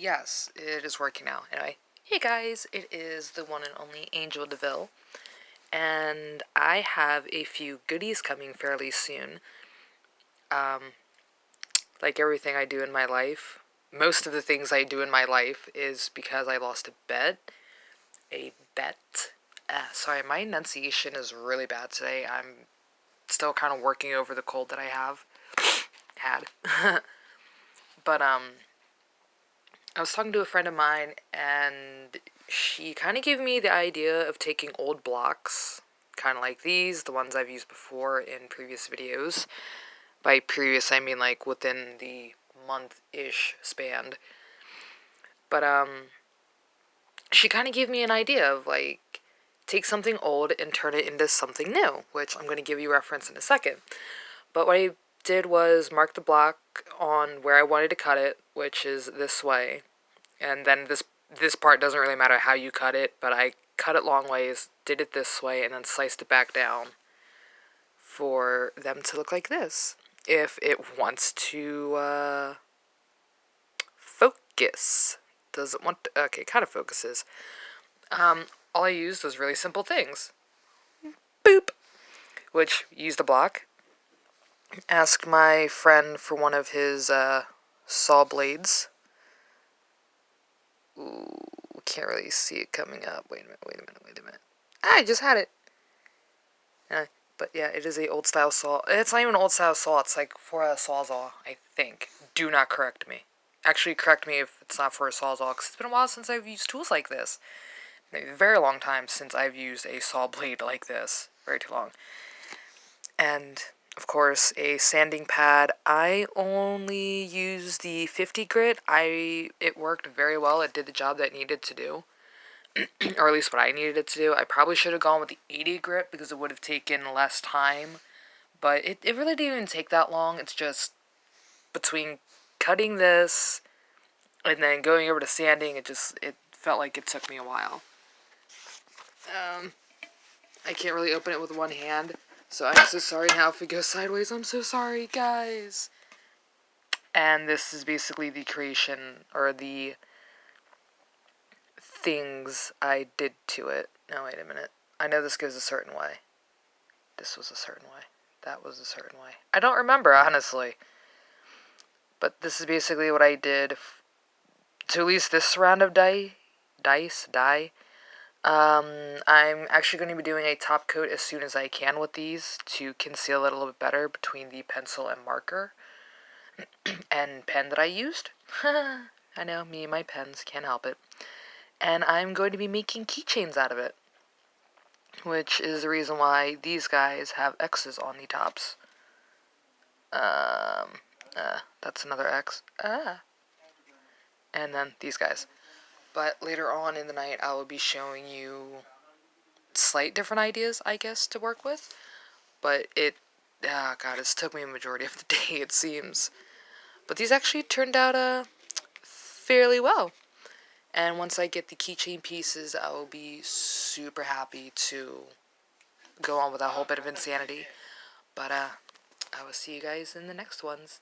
yes, it is working now. Anyway, hey guys, it is the one and only Angel DeVille, and I have a few goodies coming fairly soon. Like everything I do in my life, most of the things I do in my life is because I lost a bet. Sorry, my enunciation is really bad today. I'm still kind of working over the cold that I had. But, I was talking to a friend of mine, and she kind of gave me the idea of taking old blocks, kind of like these, the ones I've used before in previous videos. By previous, I mean like within the month-ish span. But, she kind of gave me an idea of like, take something old and turn it into something new, which I'm going to give you a reference in a second. But what I did was mark the block on where I wanted to cut it, which is this way. And then this part doesn't really matter how you cut it, but I cut it long ways, did it this way, and then sliced it back down for them to look like this. If it wants to, focus. Does it want to, okay, kind of focuses. All I used was really simple things. Boop! Which, used a block. Asked my friend for one of his, saw blades. Ooh, can't really see it coming up. Wait a minute. Ah, I just had it. But yeah, it is a old style saw. It's not even an old style saw. It's like for a sawzall, I think. Do not correct me. Actually, correct me if it's not for a sawzall, because it's been a while since I've used tools like this. A very long time since I've used a saw blade like this. Very too long. And, of course, a sanding pad. I only used the 50 grit. It worked very well. It did the job that it needed to do. Or at least what I needed it to do. I probably should have gone with the 80 grit because it would have taken less time. But it really didn't even take that long. It's just between cutting this and then going over to sanding, it felt like it took me a while. I can't really open it with one hand, so I'm so sorry now if it goes sideways. I'm so sorry, guys. And this is basically the creation, or the things I did to it. No, wait a minute. I know this goes a certain way. This was a certain way. That was a certain way. I don't remember, honestly. But this is basically what I did to at least this round of die. I'm actually going to be doing a top coat as soon as I can with these to conceal it a little bit better between the pencil and marker and pen that I used. I know, me and my pens, can't help it. And I'm going to be making keychains out of it, which is the reason why these guys have X's on the tops. That's another X. And then these guys. But later on in the night, I will be showing you slight different ideas, I guess, to work with. But it's took me a majority of the day, it seems. But these actually turned out, fairly well. And once I get the keychain pieces, I will be super happy to go on with a whole bit of insanity. But, I will see you guys in the next ones.